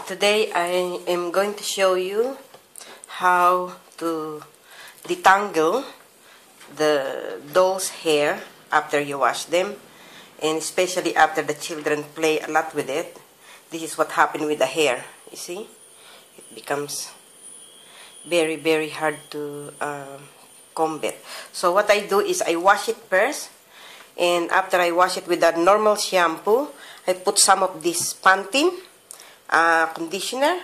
Today I am going to show you how to detangle the doll's hair after you wash them, and especially after the children play a lot with it. This is what happened with the hair. You see, it becomes very hard to comb it. So what I do is I wash it first, and after I wash it with a normal shampoo, I put some of this Pantene conditioner,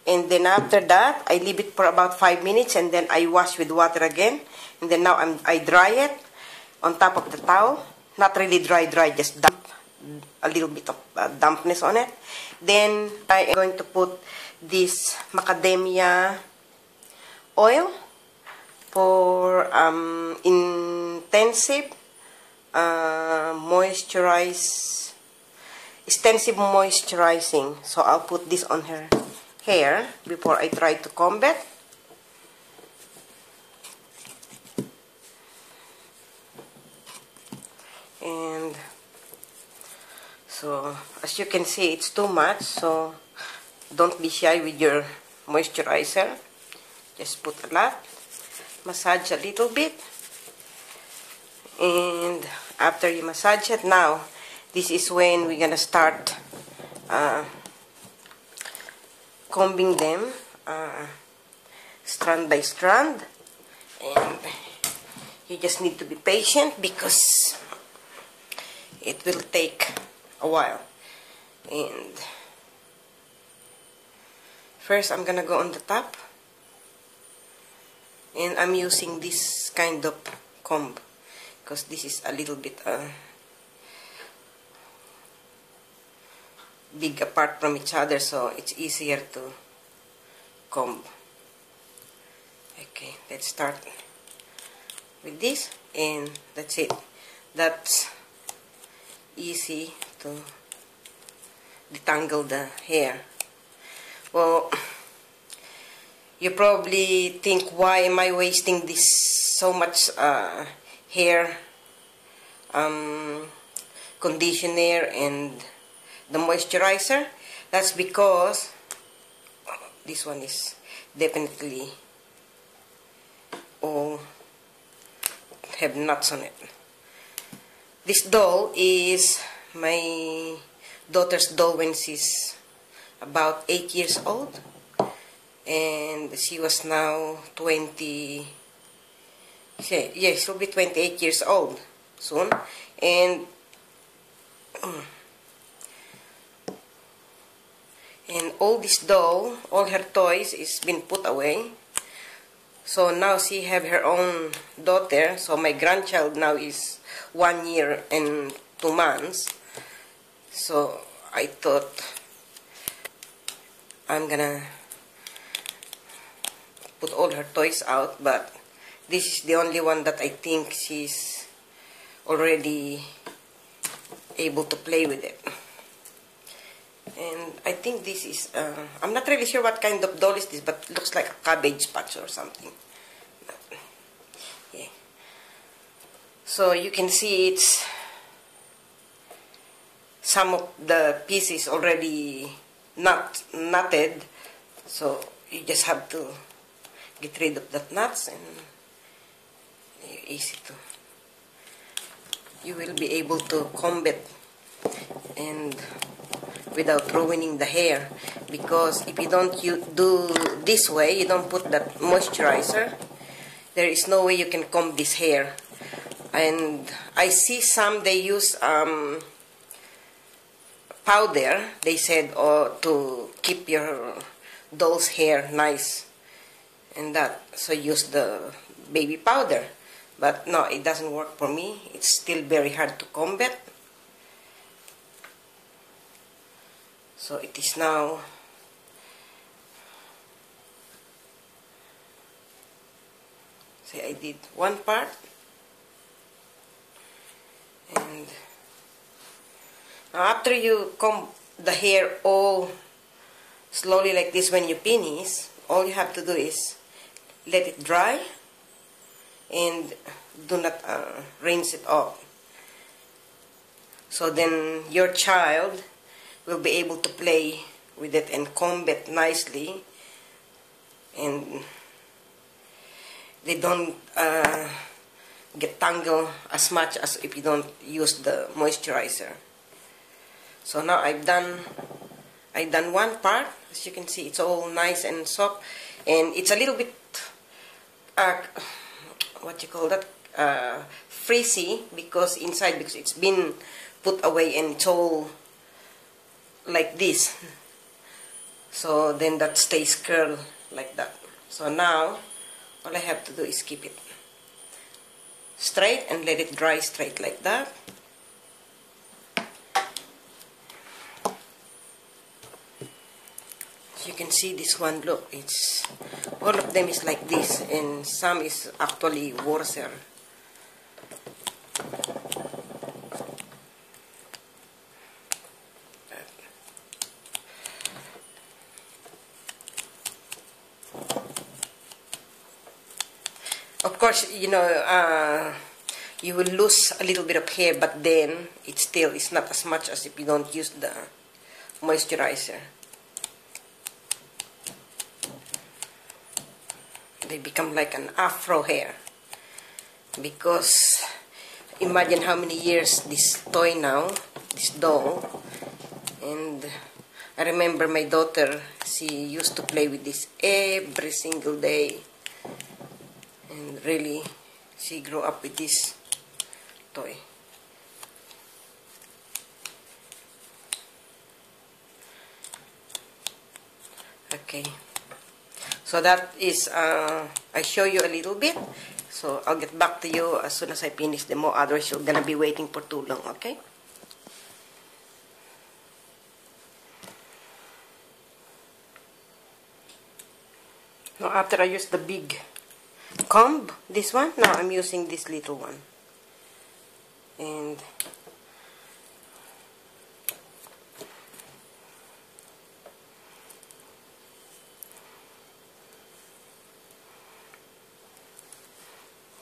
and then after that I leave it for about 5 minutes, and then I wash with water again, and then now I dry it on top of the towel. Not really dry, just damp, a little bit of dampness on it. Then I am going to put this macadamia oil for extensive moisturizing. So I'll put this on her hair before I try to comb it. And so as you can see, it's too much, so don't be shy with your moisturizer. Just put a lot, massage a little bit, and after you massage it, now this is when we're gonna start combing them strand by strand. And you just need to be patient because it will take a while. And first I'm gonna go on the top, and I'm using this kind of comb because this is a little bit big apart from each other, so it's easier to comb. Okay, let's start with this, and that's it. That's easy to detangle the hair. Well, you probably think, why am I wasting this so much hair conditioner and the moisturizer? That's because this one is definitely all have nuts on it. This doll is my daughter's doll when she's about 8 years old, and she was now 20. Yeah, she'll be 28 years old soon, and all this doll, all her toys is been put away. So now she have her own daughter. So my grandchild now is 1 year and 2 months. So I thought I'm gonna put all her toys out, but this is the only one that I think she's already able to play with it. And I think this is, I'm not really sure what kind of doll is this, but it looks like a cabbage patch or something. But, yeah. So you can see it's, some of the pieces already knotted, so you just have to get rid of that knots, and easy to, you will be able to comb it and without ruining the hair. Because if you don't do this way, you don't put that moisturizer, there is no way you can comb this hair. And I see some, they use powder, they said, to keep your doll's hair nice and that, so use the baby powder. But no, it doesn't work for me. It's still very hard to comb it. So it is now say I did one part, and now after you comb the hair all slowly like this, when you finish, all you have to do is let it dry and do not rinse it off. So then your child will be able to play with it and comb it nicely, and they don't get tangled as much as if you don't use the moisturizer. So now I've done one part. As you can see, it's all nice and soft, and it's a little bit what you call that, frizzy, because inside, because it's been put away and it's all like this. So then that stays curl like that. So now all I have to do is keep it straight and let it dry straight like that. As you can see, this one, look, it's all of them is like this, and some is actually worse. Of course, you know, you will lose a little bit of hair, but then it's not as much as if you don't use the moisturizer. They become like an afro hair, because imagine how many years this toy now, this doll. And I remember my daughter, she used to play with this every single day, and really she grew up with this toy. Okay, so that is I show you a little bit, so I'll get back to you as soon as I finish the more. Otherwise you're gonna be waiting for too long. Okay, now after I use the big comb, this one, now I'm using this little one, and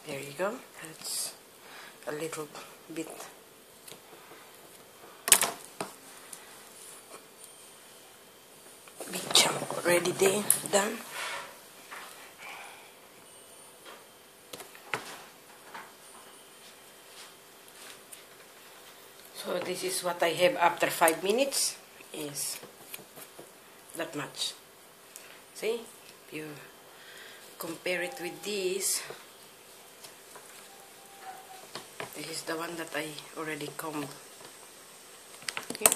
there you go. That's a little bit big chunk already there, done. So this is what I have after 5 minutes, is that much. See, if you compare it with this, this is the one that I already combed. Okay.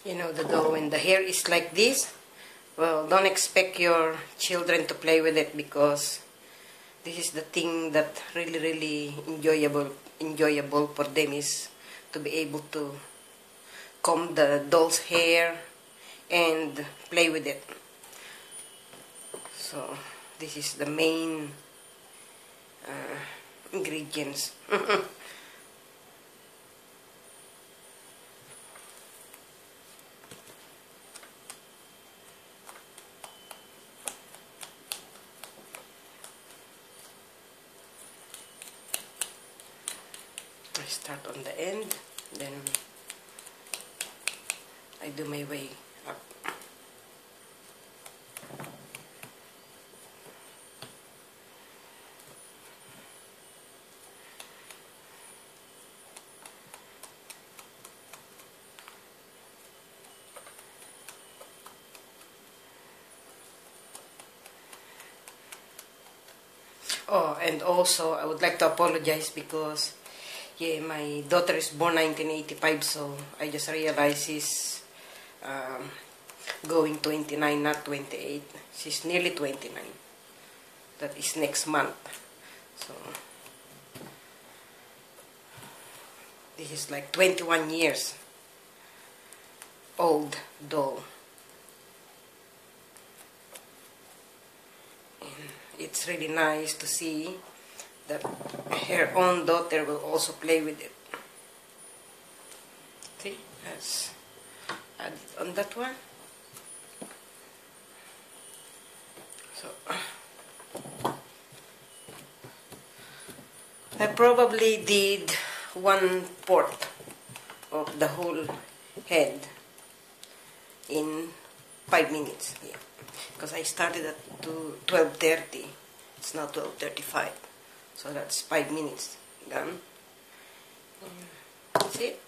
You know, the dough, when the hair is like this, well, don't expect your children to play with it, because this is the thing that really enjoyable for them, is to be able to comb the doll's hair and play with it. So this is the main ingredients. start on the end, then I do my way up. Oh, and also I would like to apologize because yeah, my daughter is born 1985, so I just realized she's going 29, not 28. She's nearly 29. That is next month. So this is like 21 years old doll. And it's really nice to see that her own daughter will also play with it. See, let's add it on that one. So I probably did 1/4 of the whole head in 5 minutes. Yeah. Because I started at 12:30. It's now 12:35. So that's 5 minutes done. That's it.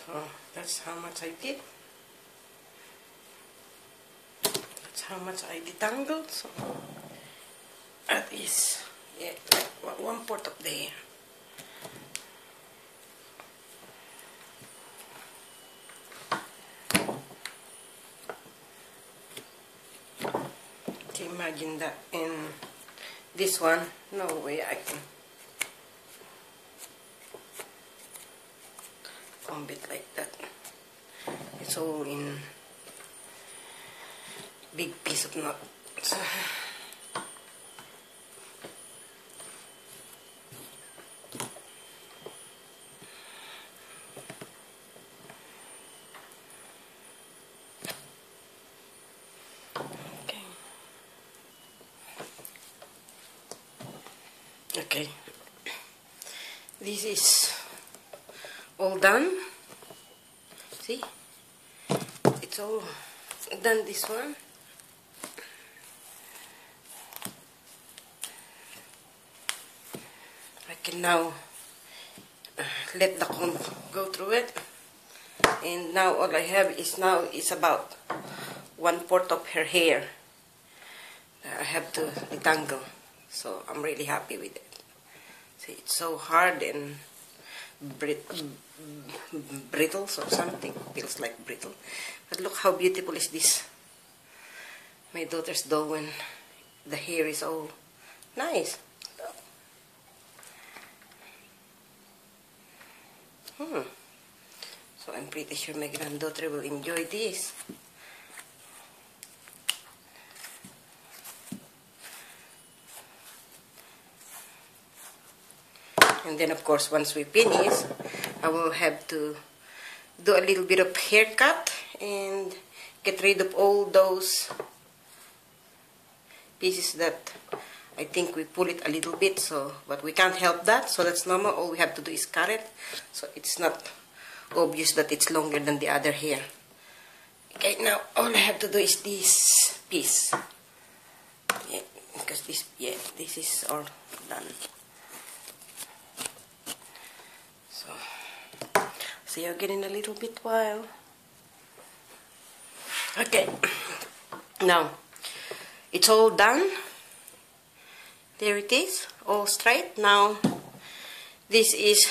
So that's how much I did. That's how much I detangled. So that is, yeah, 1/4 of the hair. So imagine that. And this one, no way I can comb it like that. It's all in big piece of knot. So, okay, this is all done. See, it's all done, this one. I can now let the comb go through it, and now all I have is about 1/4 of her hair that I have to detangle. So I'm really happy with it. See, it's so hard and brittle or something. Feels like brittle. But look how beautiful is this. My daughter's doll when the hair is all nice. So I'm pretty sure my granddaughter will enjoy this. And then of course once we finish, I will have to do a little bit of haircut and get rid of all those pieces that I think we pull it a little bit, so but we can't help that, so that's normal. All we have to do is cut it so it's not obvious that it's longer than the other hair. Okay, now all I have to do is this piece. Yeah, because this is all done. So see you again in a little bit while. Okay, now it's all done. There it is, all straight. Now this is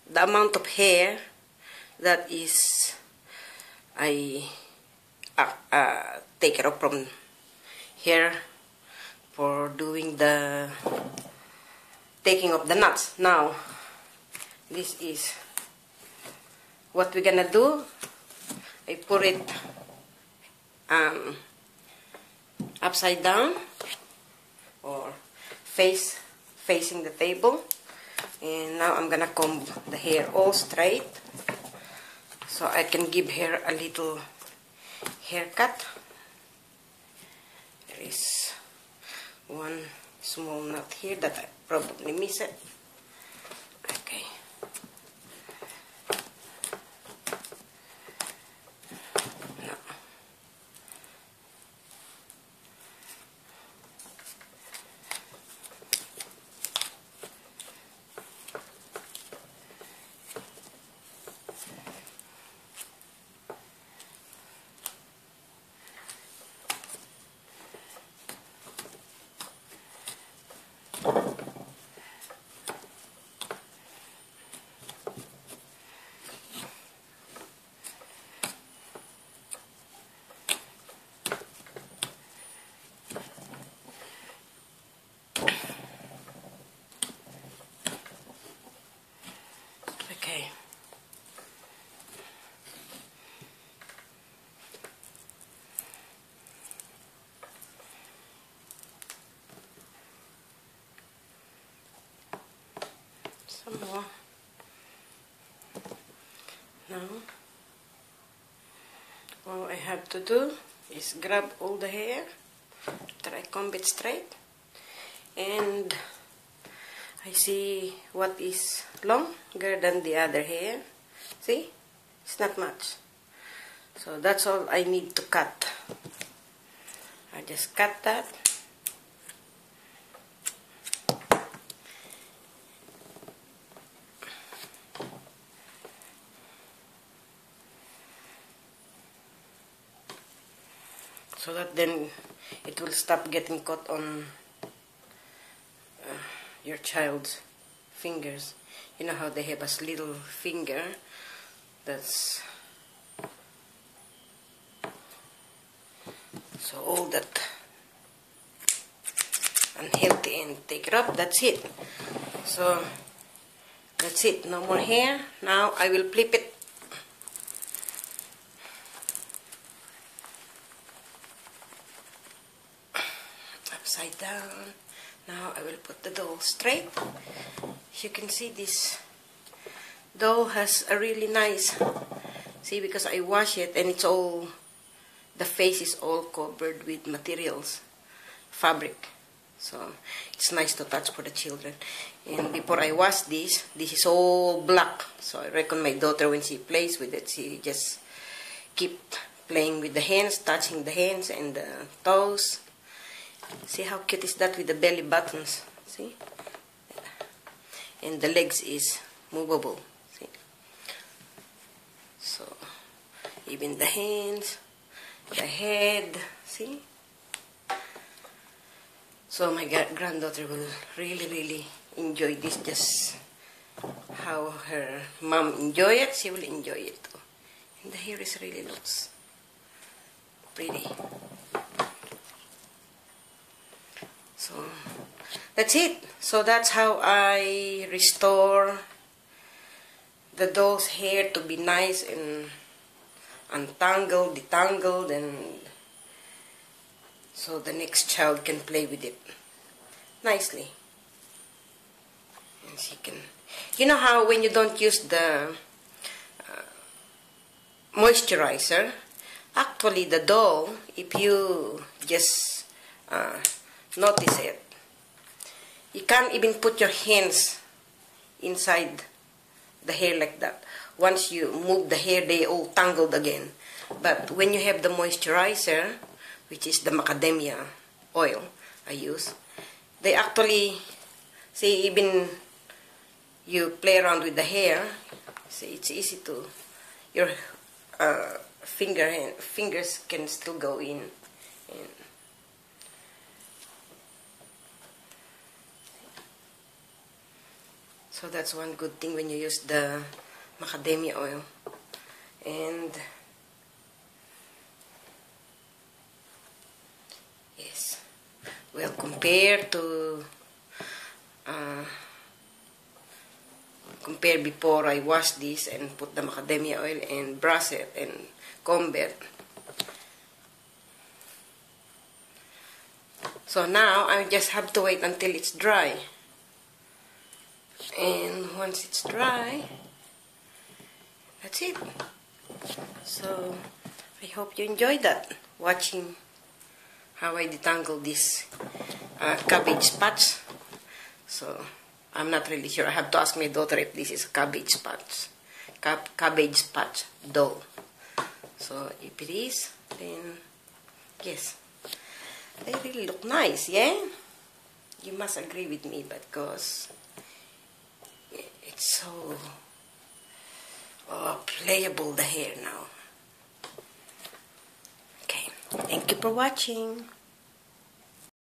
the amount of hair that is I take it off from here for doing the taking of the nuts. Now, this is what we're gonna do. I put it upside down or facing the table, and now I'm gonna comb the hair all straight so I can give her a little haircut. There is one small knot here that I probably miss it. Okay. No. Okay. Some more. Now, all I have to do is grab all the hair after I comb it straight, and I see what is longer than the other hair. See? It's not much. So that's all I need to cut. I just cut that. So that then it will stop getting caught on your child's fingers. You know how they have a little finger that's so all that unhealthy, and take it up. That's it. So that's it. No more hair. Now I will flip it. Upside down. Now I will put the doll straight. As you can see, this doll has a really nice, see, because I wash it and it's all, the face is all covered with materials, fabric. So it's nice to touch for the children. And before I wash this is all black. So I reckon my daughter, when she plays with it, she just keep playing with the hands, touching the hands and the toes. See how cute is that with the belly buttons, see? And the legs is movable, see? So, even the hands, the head, see? So my granddaughter will really, really enjoy this, just how her mom enjoy it, she will enjoy it too. And the hair is really looks pretty. So that's it. So that's how I restore the doll's hair to be nice and untangled, detangled, and so the next child can play with it nicely. And she can, you know how when you don't use the moisturizer, actually the doll, if you just notice it, you can't even put your hands inside the hair like that. Once you move the hair, they all tangled again. But when you have the moisturizer, which is the macadamia oil I use, they actually, see, even you play around with the hair, see, it's easy to, your fingers can still go in. And so that's one good thing when you use the macadamia oil. And compare before I wash this and put the macadamia oil and brush it and comb it. So now I just have to wait until it's dry. And once it's dry, that's it. So I hope you enjoyed that, watching how I detangle this cabbage patch. So I'm not really sure. I have to ask my daughter if this is a cabbage patch, cabbage patch dough. So if it is, then yes, they really look nice, yeah? You must agree with me because it's so playable, the hair now. Okay, thank you for watching.